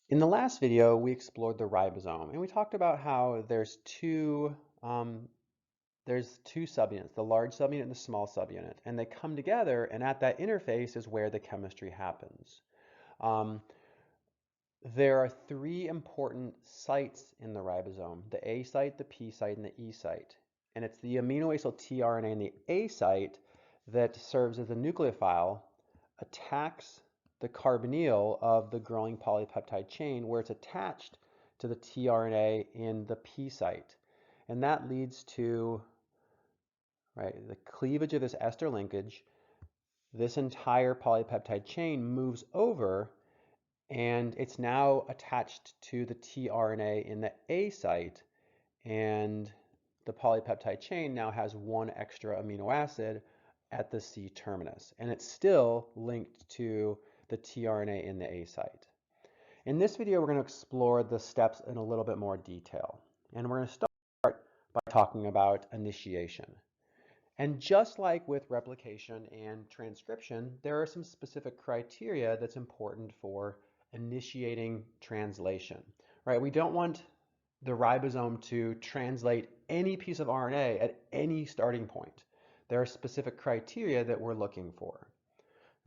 In the last video, we explored the ribosome, and we talked about how there's two subunits, the large subunit and the small subunit, and they come together, and at that interface is where the chemistry happens. Um, there are three important sites in the ribosome, the A site, the P site, and the E site. And it's the amino acyl tRNA in the A site that serves as a nucleophile, attacks the carbonyl of the growing polypeptide chain where it's attached to the tRNA in the P site. And that leads to, right, the cleavage of this ester linkage. This entire polypeptide chain moves over and it's now attached to the tRNA in the A site, and the polypeptide chain now has one extra amino acid at the C terminus, and it's still linked to the tRNA in the A site. In this video, we're going to explore the steps in a little bit more detail, and we're going to start by talking about initiation. And just like with replication and transcription, there are some specific criteria that's important for initiating translation, right? We don't want the ribosome to translate any piece of RNA at any starting point. There are specific criteria that we're looking for,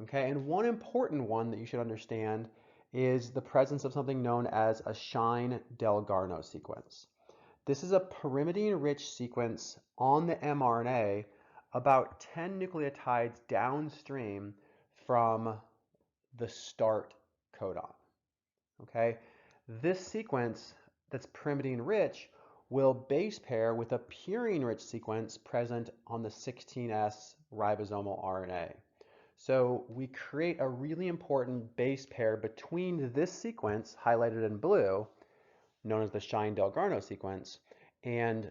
okay? And one important one that you should understand is the presence of something known as a Shine-Dalgarno sequence. This is a pyrimidine-rich sequence on the mRNA about 10 nucleotides downstream from the start codon. Okay, this sequence that's pyrimidine-rich will base pair with a purine-rich sequence present on the 16S ribosomal RNA. So we create a really important base pair between this sequence, highlighted in blue, known as the Shine-Dalgarno sequence, and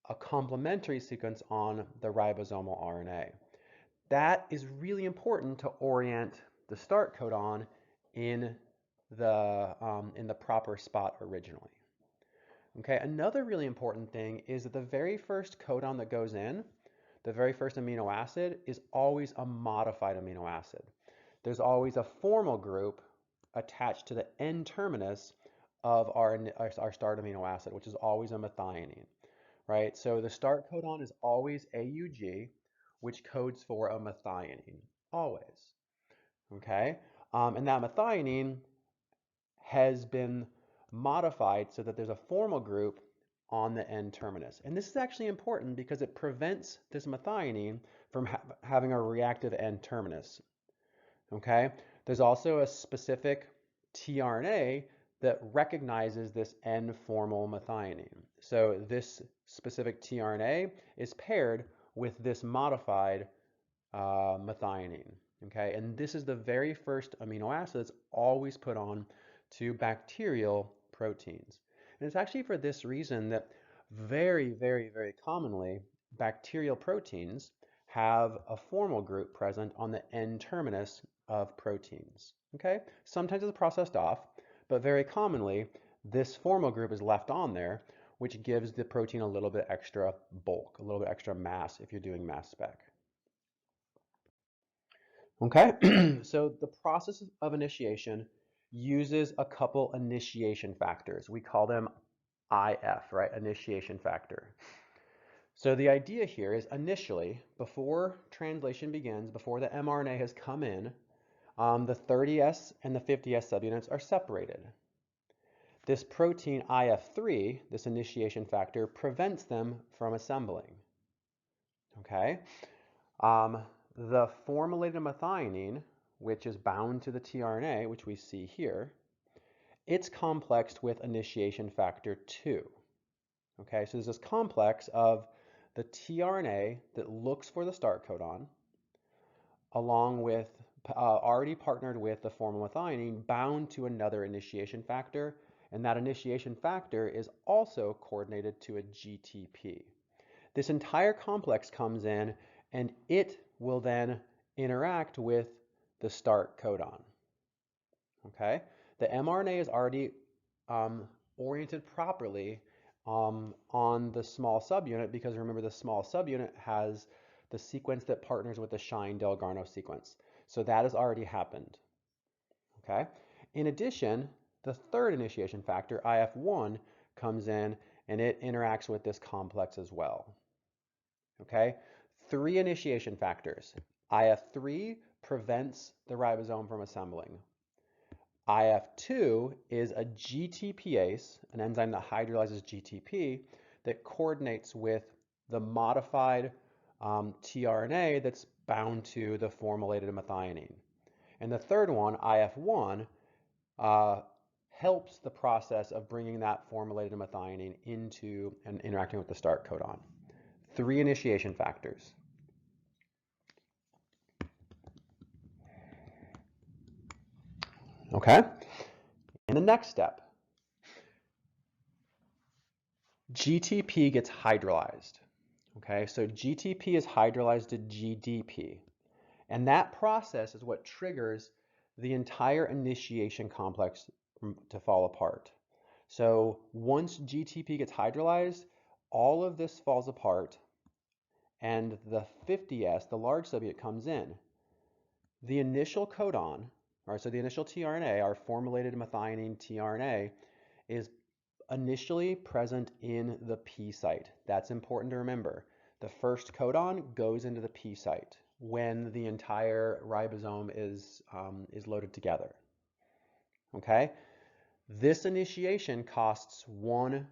a complementary sequence on the ribosomal RNA. That is really important to orient the start codon in the proper spot originally. Okay, another really important thing is that the very first codon that goes in, the very first amino acid, is always a modified amino acid. There's always a formal group attached to the N-terminus of our start amino acid, which is always a methionine, right? So the start codon is always AUG, which codes for a methionine, always, okay? And that methionine has been modified so that there's a formal group on the N-terminus. And this is actually important because it prevents this methionine from having a reactive N-terminus, okay? There's also a specific tRNA that recognizes this N-formal methionine. So this specific tRNA is paired with this modified methionine, okay? And this is the very first amino acid that's always put on to bacterial proteins. And it's actually for this reason that very, very, very commonly bacterial proteins have a formal group present on the N-terminus of proteins, okay? Sometimes it's processed off, but very commonly this formal group is left on there, which gives the protein a little bit extra bulk, a little bit extra mass if you're doing mass spec. Okay, so the process of initiation uses a couple initiation factors. We call them IF, right? Initiation factor. So the idea here is initially, before translation begins, before the mRNA has come in, the 30S and the 50S subunits are separated. This protein IF3, this initiation factor, prevents them from assembling. Okay? The formulated methionine, which is bound to the tRNA, which we see here, it's complexed with initiation factor 2. Okay, so there's this complex of the tRNA that looks for the start codon, along with already partnered with the formal methionine bound to another initiation factor, and that initiation factor is also coordinated to a GTP. This entire complex comes in and it will then interact with the start codon. Okay, the mRNA is already oriented properly on the small subunit because remember the small subunit has the sequence that partners with the Shine-Dalgarno sequence. So that has already happened. Okay. In addition, the third initiation factor, IF1, comes in and it interacts with this complex as well. Okay, 3 initiation factors. IF3 prevents the ribosome from assembling. IF2 is a GTPase, an enzyme that hydrolyzes GTP, that coordinates with the modified tRNA that's bound to the formulated methionine. And the third one, IF1, helps the process of bringing that formulated methionine into and interacting with the start codon. 3 initiation factors. Okay, in the next step, GTP gets hydrolyzed. Okay, so GTP is hydrolyzed to GDP, and that process is what triggers the entire initiation complex to fall apart. So once GTP gets hydrolyzed, all of this falls apart, and the 50S, the large subunit, comes in. The initial codon, so the initial tRNA, our formulated methionine tRNA, is initially present in the P site. That's important to remember. The first codon goes into the P site when the entire ribosome is loaded together. Okay? This initiation costs 1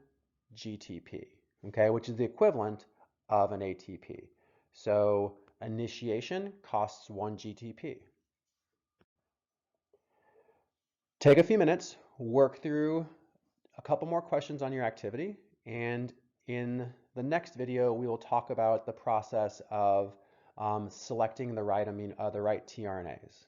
GTP, okay, which is the equivalent of an ATP. So initiation costs 1 GTP. Take a few minutes, work through a couple more questions on your activity, and in the next video we will talk about the process of selecting the right tRNAs.